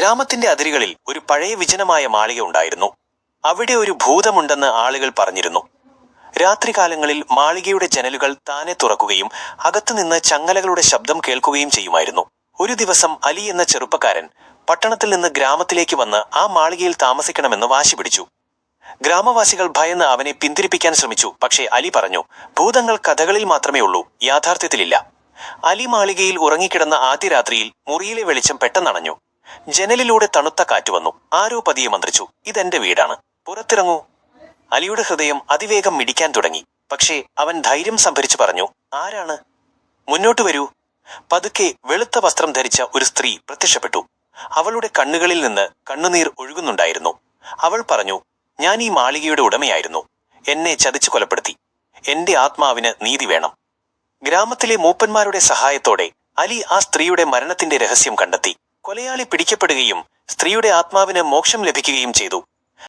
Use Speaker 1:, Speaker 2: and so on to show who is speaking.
Speaker 1: ഗ്രാമത്തിന്റെ അതിരുകളിൽ ഒരു പഴയ വിജനമായ മാളിക ഉണ്ടായിരുന്നു. അവിടെ ഒരു ഭൂതമുണ്ടെന്ന് ആളുകൾ പറഞ്ഞിരുന്നു. രാത്രികാലങ്ങളിൽ മാളികയുടെ ജനലുകൾ താനെ തുറക്കുകയും അകത്തുനിന്ന് ചങ്ങലകളുടെ ശബ്ദം കേൾക്കുകയും ചെയ്യുമായിരുന്നു. ഒരു ദിവസം അലി എന്ന ചെറുപ്പക്കാരൻ പട്ടണത്തിൽ നിന്ന് ഗ്രാമത്തിലേക്ക് വന്ന് ആ മാളികയിൽ താമസിക്കണമെന്ന് വാശി പിടിച്ചു. ഗ്രാമവാസികൾ ഭയന്ന് അവനെ പിന്തിരിപ്പിക്കാൻ ശ്രമിച്ചു. പക്ഷേ അലി പറഞ്ഞു, ഭൂതങ്ങൾ കഥകളിൽ മാത്രമേ ഉള്ളൂ, യാഥാർത്ഥ്യത്തിലില്ല. അലി മാളികയിൽ ഉറങ്ങിക്കിടന്ന ആദ്യ രാത്രിയിൽ മുറിയിലെ വെളിച്ചം പെട്ടെന്നണഞ്ഞു. ജനലിലൂടെ തണുത്ത കാറ്റ് വന്നു. ആരോ പതിയെ മന്ത്രിച്ചു, ഇതെന്റെ വീടാണ്, പുറത്തിറങ്ങൂ. അലിയുടെ ഹൃദയം അതിവേഗം മിടിക്കാൻ തുടങ്ങി. പക്ഷേ അവൻ ധൈര്യം സംഭരിച്ചു പറഞ്ഞു, ആരാണ്? മുന്നോട്ട് വരൂ. പതുക്കെ വെളുത്ത വസ്ത്രം ധരിച്ച ഒരു സ്ത്രീ പ്രത്യക്ഷപ്പെട്ടു. അവളുടെ കണ്ണുകളിൽ നിന്ന് കണ്ണുനീർ ഒഴുകുന്നുണ്ടായിരുന്നു. അവൾ പറഞ്ഞു, ഞാൻ ഈ മാളികയുടെ ഉടമയായിരുന്നു. എന്നെ ചതിച്ചു കൊലപ്പെടുത്തി. എന്റെ ആത്മാവിന് നീതി വേണം. ഗ്രാമത്തിലെ മൂപ്പന്മാരുടെ സഹായത്തോടെ അലി ആ സ്ത്രീയുടെ മരണത്തിന്റെ രഹസ്യം കണ്ടെത്തി. കൊലയാളി പിടിക്കപ്പെടുകയും സ്ത്രീയുടെ ആത്മാവിന് മോക്ഷം ലഭിക്കുകയും ചെയ്തു.